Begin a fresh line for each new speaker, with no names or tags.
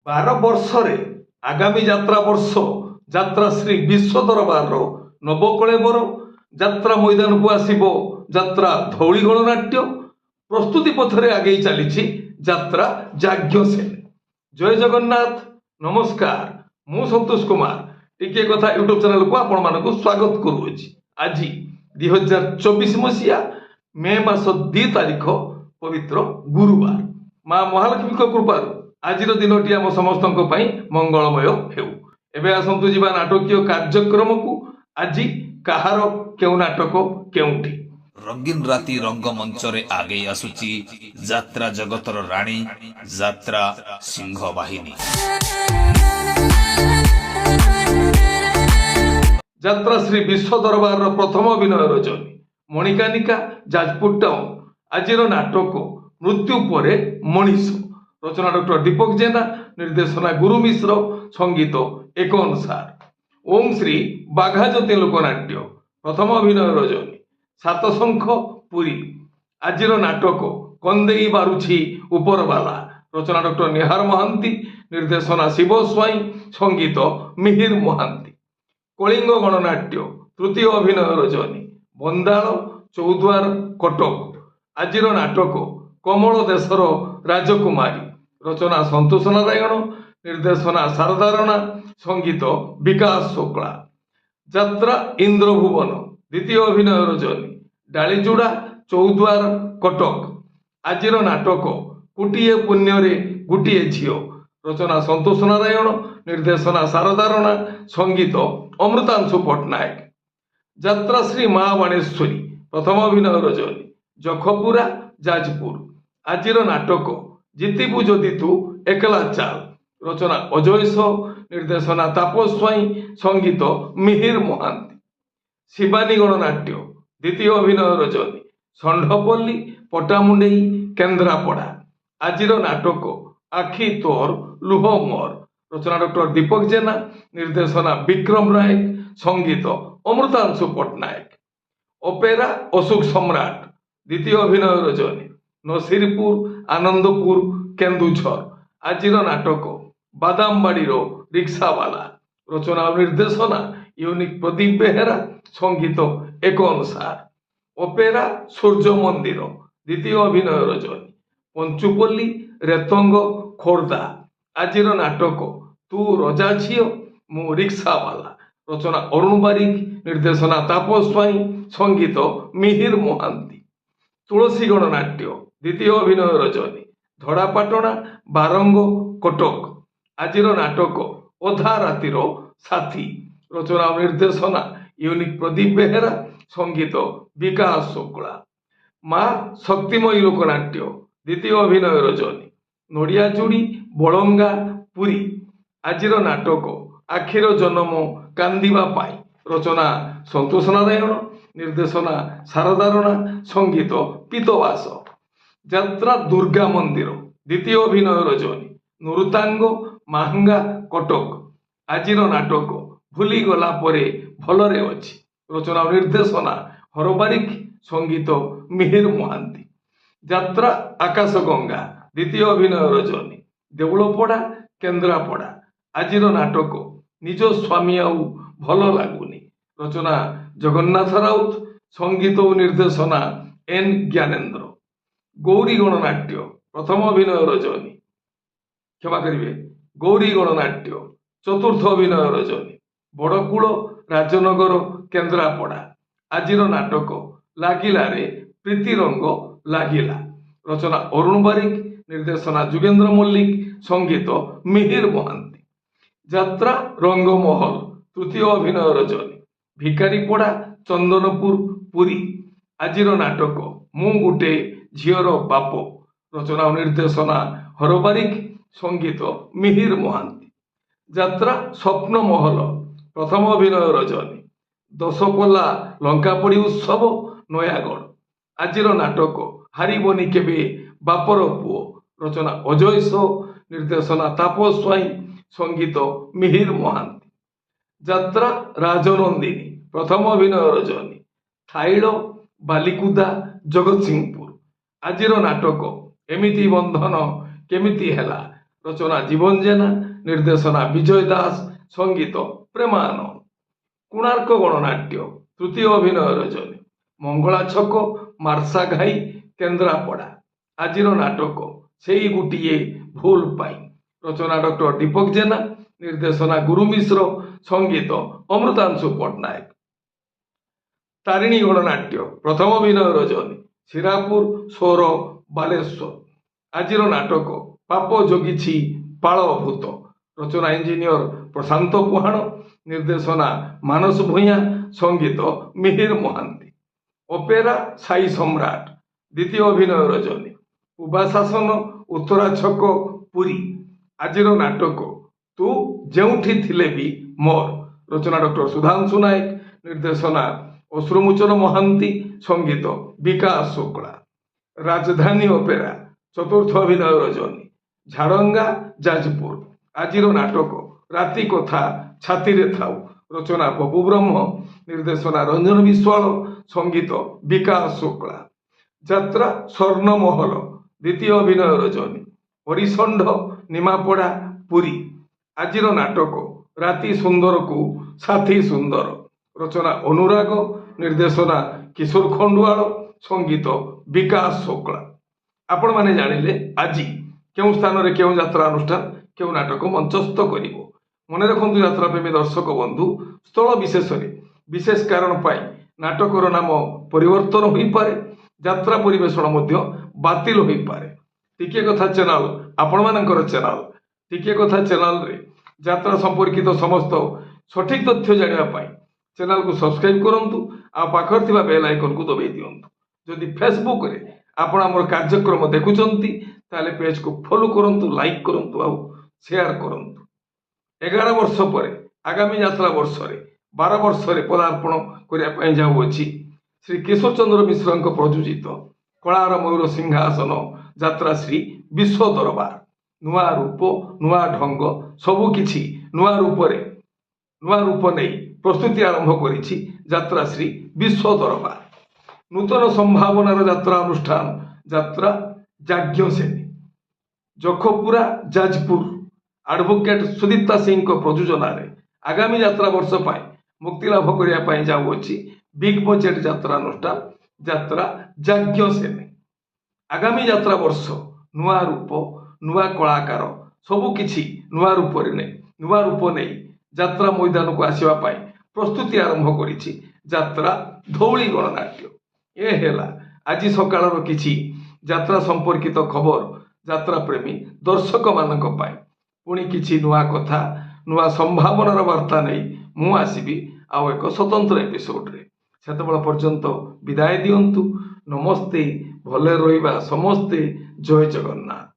12 ବର୍ଷରେ ଆଗାମୀ ଯାତ୍ରା ବର୍ଷ ଯାତ୍ରା ଶ୍ରୀ ବିଶ୍ୱ ଦରବାରର ନବକଳେବର ଯାତ୍ରା ମଇଦାନକୁ ଆସିବ ଯାତ୍ରା ଧଉଳି ଗଣନାଟ୍ୟ। ପ୍ରସ୍ତୁତି ପଥରେ ଆଗେଇ ଚାଲିଛି ଯାତ୍ରା ଯାଜ୍ଞସେନ। ଜୟ ଜଗନ୍ନାଥ, ନମସ୍କାର। ମୁଁ ସନ୍ତୋଷ କୁମାର ଟିକିଏ କଥା ୟୁଟ୍ୟୁବ ଚ୍ୟାନେଲକୁ ଆପଣମାନଙ୍କୁ ସ୍ୱାଗତ କରୁଅଛି। ଆଜି 2024 ମସିହା ମେ ମାସ 2 ତାରିଖ ପବିତ୍ର ଗୁରୁବାର। ମା ମହାଲକ୍ଷ୍ମୀଙ୍କ କୃପାରୁ ଆଜିର ଦିନଟି ଆମ ସମସ୍ତଙ୍କ ପାଇଁ ମଙ୍ଗଳମୟ ହେଉ। ଏବେ ଆସନ୍ତୁ ଯିବା ନାଟକୀୟ କାର୍ଯ୍ୟକ୍ରମକୁ। ଆଜି କାହାର କେଉଁ ନାଟକ କେଉଁଠି?
ରଙ୍ଗୀନ ରାତି ରଙ୍ଗମଞ୍ଚରେ ଆଗେଇ ଆସୁଛି ଯାତ୍ରା ଜଗତର ରାଣୀ ଯାତ୍ରା ସିଂହ ବାହିନୀ।
ଯାତ୍ରା ଶ୍ରୀ ବିଶ୍ୱ ଦରବାରର ପ୍ରଥମ ଅଭିନୟ ରଚନୀ ମଣିକାନିକା ଯାଜପୁର ଟାଉନ। ଆଜିର ନାଟକ ମୃତ୍ୟୁ ପରେ ମଣିଷ। ରଚନା ଡକ୍ଟର ଦୀପକ ଜେନା, ନିର୍ଦ୍ଦେଶନା ଗୁରୁ ମିଶ୍ର, ସଙ୍ଗୀତ ଏକ ଅନୁସାର। ଓಂ ଶ୍ରୀ ବାଘାଜ୍ୟୋତି ଲୋକନାଟ୍ୟ। ପ୍ରଥମ ଅଭିନୟ ରଚନୀ ସାତଶଙ୍ଖ ପୁରୀ। ଆଜିର ନାଟକ କନ୍ଦେଇ ବାରୁଛି ଉପରବାଲା। ରଚନା ଡକ୍ଟର ନିହାର ମହାନ୍ତି, ନିର୍ଦ୍ଦେଶନା ଶିବ ସ୍ୱାଇଁ, ସଙ୍ଗୀତ ମିହିର ମହାନ୍ତି। କଳିଙ୍ଗ ଗଣନାଟ୍ୟ। ତୃତୀୟ ଅଭିନୟ ରଚନୀ ବନ୍ଦାଳ ଚୌଦ୍ୱାର କଟକ। ଆଜିର ନାଟକ କମଳ ଦେଶର ରାଜକୁମାରୀ। ରଚନା ସନ୍ତୋଷ ନାରାୟଣ, ନିର୍ଦ୍ଦେଶନା ଶାରଦା ରଣା, ସଙ୍ଗୀତ ବିକାଶ ଶୁକ୍ଳା। ଯାତ୍ରା ଇନ୍ଦ୍ରଭୁବନ। ଦ୍ୱିତୀୟ ଅଭିନୟ ରଚନୀ ଡାଳିଯୁଡ଼ା ଚୌଦ୍ୱାର କଟକ। ଆଜିର ନାଟକ କୋଟିଏ ପୁଣ୍ୟରେ ଗୋଟିଏ ଝିଅ। ରଚନା ସନ୍ତୋଷ ନାରାୟଣ, ନିର୍ଦ୍ଦେଶନା ଶାରଦା ରଣା, ସଙ୍ଗୀତ ଅମୃତାଂଶୁ ପଟ୍ଟନାୟକ। ଯାତ୍ରା ଶ୍ରୀ ମା ବାଣେଶ୍ୱରୀ। ପ୍ରଥମ ଅଭିନୟ ରଚନୀ ଜଖପୁରା ଯାଜପୁର। ଆଜିର ନାଟକ ଜିତିବୁ ଯଦି ତୁ ଏକଲା ଚାଲ। ରଚନା ଅଜୟ ସାହୁ, ନିର୍ଦ୍ଦେଶନା ତାପସ ସ୍ୱାଇଁ, ସଙ୍ଗୀତ ମିହିର ମହାନ୍ତି। ଶିବାନୀ ଗଣନାଟ୍ୟ। ଦ୍ୱିତୀୟ ଅଭିନୟ ରଚନୀ ଷଣ୍ଢପଲ୍ଲୀ ପଟ୍ଟାମୁଣ୍ଡେଇ କେନ୍ଦ୍ରାପଡ଼ା। ଆଜିର ନାଟକ ଆଖି ତୋର ଲୁହ ମୋର। ରଚନା ଡକ୍ଟର ଦୀପକ ଜେନା, ନିର୍ଦ୍ଦେଶନା ବିକ୍ରମ ନାୟକ, ସଙ୍ଗୀତ ଅମୃତାଂଶୁ ପଟ୍ଟନାୟକ। ଅପେରା ଅଶୋକ ସମ୍ରାଟ। ଦ୍ୱିତୀୟ ଅଭିନୟ ରଚନୀ ନସିରପୁର ଆନନ୍ଦପୁର କେନ୍ଦୁଝର। ଆଜିର ନାଟକ ବାଦାମବାଡ଼ିର ରିକ୍ସାବାଲା। ରଚନା ଓ ନିର୍ଦ୍ଦେଶନା ୟୁନିକ୍ ପ୍ରଦୀପ ବେହେରା, ସଙ୍ଗୀତ ଏକ ଅନୁସାର। ଅପେରା ସୂର୍ଯ୍ୟ ମନ୍ଦିର। ଦ୍ୱିତୀୟ ଅଭିନୟ ରଚନୀ ପଞ୍ଚୁପଲ୍ଲୀ ରେତଙ୍ଗ ଖୋର୍ଦ୍ଧା। ଆଜିର ନାଟକ ତୁ ରଜା ଝିଅ ମୁଁ ରିକ୍ସାବାଲା। ରଚନା ଅରୁଣ ବାରିକ, ନିର୍ଦ୍ଦେଶନା ତାପସ ସ୍ୱାଇଁ, ସଙ୍ଗୀତ ମିହିର ମହାନ୍ତି। ତୁଳସୀ ଗଣନାଟ୍ୟ। ଦ୍ୱିତୀୟ ଅଭିନୟ ରଚନୀ ଧଡ଼ାପାଟଣା ବାରଙ୍ଗ କଟକ। ଆଜିର ନାଟକ ଅଧା ରାତିର ସାଥୀ। ରଚନା ଓ ନିର୍ଦ୍ଦେଶନା ୟୁନିକ୍ ପ୍ରଦୀପ ବେହେରା, ସଙ୍ଗୀତ ବିକାଶ ଶୁକ୍ଳା। ମା ଶକ୍ତିମୟୀ ଲୋକନାଟ୍ୟ। ଦ୍ୱିତୀୟ ଅଭିନୟ ରଚନୀ ନଡ଼ିଆଯୋଡ଼ି ବଳଙ୍ଗା ପୁରୀ। ଆଜିର ନାଟକ ଆଖିର ଜନମ କାନ୍ଦିବା ପାଇଁ। ରଚନା ସନ୍ତୋଷ ନାରାୟଣ, ନିର୍ଦ୍ଦେଶନା ଶାରଦା ରଣା, ସଙ୍ଗୀତ ପୀତବାସ। ଯାତ୍ରା ଦୁର୍ଗା ମନ୍ଦିର। ଦ୍ୱିତୀୟ ଅଭିନୟ ରଚନୀ ନୃତାଙ୍ଗ ମାହାଙ୍ଗା କଟକ। ଆଜିର ନାଟକ ଭୁଲିଗଲା ପରେ ଭଲରେ ଅଛି। ରଚନା ଓ ନିର୍ଦ୍ଦେଶନା ହର ବାରିକ, ସଙ୍ଗୀତ ମିହିର ମହାନ୍ତି। ଯାତ୍ରା ଆକାଶଗଙ୍ଗା। ଦ୍ୱିତୀୟ ଅଭିନୟ ରଚନୀ ଦେଉଳପଡ଼ା କେନ୍ଦ୍ରାପଡ଼ା। ଆଜିର ନାଟକ ନିଜ ସ୍ୱାମୀ ଆଉ ଭଲ ଲାଗୁନି। ରଚନା ଜଗନ୍ନାଥ ରାଉତ, ସଙ୍ଗୀତ ଓ ନିର୍ଦ୍ଦେଶନା ଏନ୍ ଜ୍ଞାନେନ୍ଦ୍ର। ଗୌରୀ ଗଣନାଟ୍ୟ। ପ୍ରଥମ ଅଭିନୟ ରଚନୀ କ୍ଷମା କରିବେ ଗୌରୀ ଗଣନାଟ୍ୟ। ଚତୁର୍ଥ ଅଭିନୟ ରଚନୀ ବଡ଼କୂଳ ରାଜନଗର କେନ୍ଦ୍ରାପଡ଼ା। ଆଜିର ନାଟକ ଲାଗିଲାରେ ପ୍ରୀତିରଙ୍ଗ ଲାଗିଲା। ରଚନା ଅରୁଣ ବାରିକ, ନିର୍ଦ୍ଦେଶନା ଯୁଗେନ୍ଦ୍ର ମଲ୍ଲିକ, ସଙ୍ଗୀତ ମିହିର ମହାନ୍ତି। ଯାତ୍ରା ରଙ୍ଗମହଲ। ତୃତୀୟ ଅଭିନୟ ରଚନୀ ଭିକାରୀପଡ଼ା ଚନ୍ଦନପୁର ପୁରୀ। ଆଜିର ନାଟକ ମୁଁ ଗୋଟେ ଝିଅର ବାପ। ରଚନା ଓ ନିର୍ଦ୍ଦେଶନା ହର ବାରିକ, ସଙ୍ଗୀତ ମିହିର ମହାନ୍ତି। ଯାତ୍ରା ସ୍ୱପ୍ନମହଲ। ପ୍ରଥମ ଅଭିନୟ ରଚନୀ ଦଶପଲ୍ଲା ଲଙ୍କାପୋଡ଼ି ଉତ୍ସବ ନୟାଗଡ଼। ଆଜିର ନାଟକ ହାରିବନି କେବେ ବାପର ପୁଅ। ରଚନା ଅଜୟ ସାହୁ, ନିର୍ଦ୍ଦେଶନା ତାପସ ସ୍ୱାଇଁ, ସଙ୍ଗୀତ ମିହିର ମହାନ୍ତି। ଯାତ୍ରା ରାଜନନ୍ଦିନୀ। ପ୍ରଥମ ଅଭିନୟ ରଚନୀ ଥାଇଳ ବାଲିକୁଦା ଜଗତସିଂହପୁର। ଆଜିର ନାଟକ ଏମିତି ବନ୍ଧନ କେମିତି ହେଲା। রচনা জীবন জেনা, নির্দেশনা বিজয় দাস, সঙ্গীত প্রেমানন্দ। কোଣାର୍କ ଗଣନାଟ୍ୟ ତୃତୀୟ ଅଭିନୟ ରଜନୀ, ମଙ୍ଗଳା ଛକ, ମାର୍ସା ଘାଇ, କେନ୍ଦ୍ରାପଡ଼ା। ଆଜିର ନାଟକ ସେଇ ଗୋଟିଏ ଭୁଲ ପାଇଁ, ରଚନା ଡକ୍ଟର ଦୀପକ ଜେନା, ନିର୍ଦ୍ଦେଶନା ଗୁରୁ ମିଶ୍ର, ସଙ୍ଗୀତ ଅମୃତାଂଶୁ ପଟ୍ଟନାୟକ। ତାରିଣୀ ଗଣନାଟ୍ୟ ପ୍ରଥମ ଅଭିନୟ ରଜନୀ, ଶିରାପୁର, ସୋର, ବାଲେଶ୍ୱର। ଆଜିର ନାଟକ ପାପ ଜଗିଛି ପାଳ ଭୂତ, ରଚନା ଇଞ୍ଜିନିୟର ପ୍ରଶାନ୍ତ ପୁହାଣ, ନିର୍ଦ୍ଦେଶନା ମାନସ ଭୂୟାଁ, ସଙ୍ଗୀତ ମିହିର ମହାନ୍ତି। ଅପେରା ସାଇ ସମ୍ରାଟ ଦ୍ୱିତୀୟ ଅଭିନୟ ରଜନୀ, ଉବାଶାସନ, ଉତ୍ତରା ଛକ, ପୁରୀ। ଆଜିର ନାଟକ ତୁ ଯେଉଁଠି ଥିଲେ ବି ମୋର, ରଚନା ଡକ୍ଟର ସୁଧାଂଶୁ ନାୟକ, ନିର୍ଦ୍ଦେଶନା ଅଶ୍ରୁମୋଚନ ମହାନ୍ତି, ସଙ୍ଗୀତ ବିକାଶ ଶୁକ୍ଳା। ରାଜଧାନୀ ଅପେରା ଚତୁର୍ଥ ଅଭିନୟ ରଜନୀ, ଝାଡ଼ଙ୍ଗା, ଯାଜପୁର। ଆଜିର ନାଟକ ରାତି କଥା ଛାତିରେ ଥାଉ, ରଚନା ପପୁ ବ୍ରହ୍ମ, ନିର୍ଦ୍ଦେଶନା ରଞ୍ଜନ ବିଶ୍ୱାଳ, ସଙ୍ଗୀତ ବିକାଶ ଶୁକ୍ଳା। ଯାତ୍ରା ସ୍ୱର୍ଣ୍ଣମହଲ ଦ୍ୱିତୀୟ ଅଭିନୟ ରଜନୀ, ହରିଷଣ୍ଢ, ନିମାପଡ଼ା, ପୁରୀ। ଆଜିର ନାଟକ ରାତି ସୁନ୍ଦରକୁ ସାଥୀ ସୁନ୍ଦର, ରଚନା ଅନୁରାଗ, ନିର୍ଦ୍ଦେଶନା କିଶୋର ଖଣ୍ଡୁଆଳ, ସଙ୍ଗୀତ ବିକାଶ ଶୁକ୍ଳା। ଆପଣମାନେ ଜାଣିଲେ ଆଜି କେଉଁ ସ୍ଥାନରେ କେଉଁ ଯାତ୍ରା ଅନୁଷ୍ଠାନ କେଉଁ ନାଟକ ମଞ୍ଚସ୍ଥ କରିବ। ମନେ ରଖନ୍ତୁ ଯାତ୍ରାପ୍ରେମୀ ଦର୍ଶକ ବନ୍ଧୁ, ସ୍ଥଳ ବିଶେଷରେ ବିଶେଷ କାରଣ ପାଇଁ ନାଟକର ନାମ ପରିବର୍ତ୍ତନ ହୋଇପାରେ, ଯାତ୍ରା ପରିବେଷଣ ମଧ୍ୟ ବାତିଲ ହୋଇପାରେ। ଟିକିଏ କଥା ଚ୍ୟାନେଲ ଆପଣମାନଙ୍କର ଚ୍ୟାନେଲ। ଟିକିଏ କଥା ଚ୍ୟାନେଲରେ ଯାତ୍ରା ସମ୍ପର୍କିତ ସମସ୍ତ ସଠିକ ତଥ୍ୟ ଜାଣିବା ପାଇଁ ଚ୍ୟାନେଲକୁ ସବସ୍କ୍ରାଇବ କରନ୍ତୁ, ଆଉ ପାଖରେ ଥିବା ବେଲ୍ ଆଇକନକୁ ଦବାଇ ଦିଅନ୍ତୁ। ଯଦି ଫେସବୁକରେ ଆପଣ ଆମର କାର୍ଯ୍ୟକ୍ରମ ଦେଖୁଛନ୍ତି ତାହେଲେ ପେଜକୁ ଫଲୋ କରନ୍ତୁ, ଲାଇକ୍ କରନ୍ତୁ ଆଉ ସେୟାର କରନ୍ତୁ। 11 ବର୍ଷ ପରେ ଆଗାମୀ ଯାତ୍ରା ବର୍ଷରେ 12 ବର୍ଷରେ ପଦାର୍ପଣ କରିବା ପାଇଁ ଯାଉଅଛି ଶ୍ରୀ କିଶୋର ଚନ୍ଦ୍ର ମିଶ୍ରଙ୍କ ପ୍ରଯୋଜିତ କଳାର ମୟୂର ସିଂହାସନ ଯାତ୍ରା ଶ୍ରୀ ବିଶ୍ୱ ଦରବାର। ନୂଆ ରୂପ, ନୂଆ ଢଙ୍ଗ, ସବୁକିଛି ନୂଆ ରୂପ ନେଇ ପ୍ରସ୍ତୁତି ଆରମ୍ଭ କରିଛି ଯାତ୍ରା ଶ୍ରୀ ବିଶ୍ୱ ଦରବାର। ନୂତନ ସମ୍ଭାବନାର ଯାତ୍ରା ଅନୁଷ୍ଠାନ ଯାତ୍ରା ଯାଜ୍ଞସେନୀ, ଜଖପୁରା, ଯାଜପୁର। ଆଡଭୋକେଟ ସୁଦୀପ୍ତା ସିଂଙ୍କ ପ୍ରଯୋଜନାରେ ଆଗାମୀ ଯାତ୍ରା ବର୍ଷ ପାଇଁ ମୁକ୍ତି ଲାଭ କରିବା ପାଇଁ ଯାଉଅଛି ବିଗ୍ ବଜେଟ ଯାତ୍ରା ଅନୁଷ୍ଠାନ ଯାତ୍ରା ଯାଜ୍ଞସେନୀ। ଆଗାମୀ ଯାତ୍ରା ବର୍ଷ ନୂଆ ରୂପ, ନୂଆ କଳାକାର, ସବୁକିଛି ନୂଆ ରୂପ ନେଇ ଯାତ୍ରା ମଇଦାନକୁ ଆସିବା ପାଇଁ ପ୍ରସ୍ତୁତି ଆରମ୍ଭ କରିଛି ଯାତ୍ରା ଧଉଳି ଗଣନାଟ୍ୟ। ଏ ହେଲା ଆଜି ସକାଳର କିଛି ଯାତ୍ରା ସମ୍ପର୍କିତ ଖବର ଯାତ୍ରା ପ୍ରେମୀ ଦର୍ଶକମାନଙ୍କ ପାଇଁ। ପୁଣି କିଛି ନୂଆ କଥା, ନୂଆ ସମ୍ଭାବନାର ବାର୍ତ୍ତା ନେଇ ମୁଁ ଆସିବି ଆଉ ଏକ ସ୍ୱତନ୍ତ୍ର ଏପିସୋଡରେ। ସେତେବେଳେ ପର୍ଯ୍ୟନ୍ତ ବିଦାୟ ଦିଅନ୍ତୁ। ନମସ୍ତେ, ଭଲରେ ରହିବା ସମସ୍ତେ। ଜୟ ଜଗନ୍ନାଥ।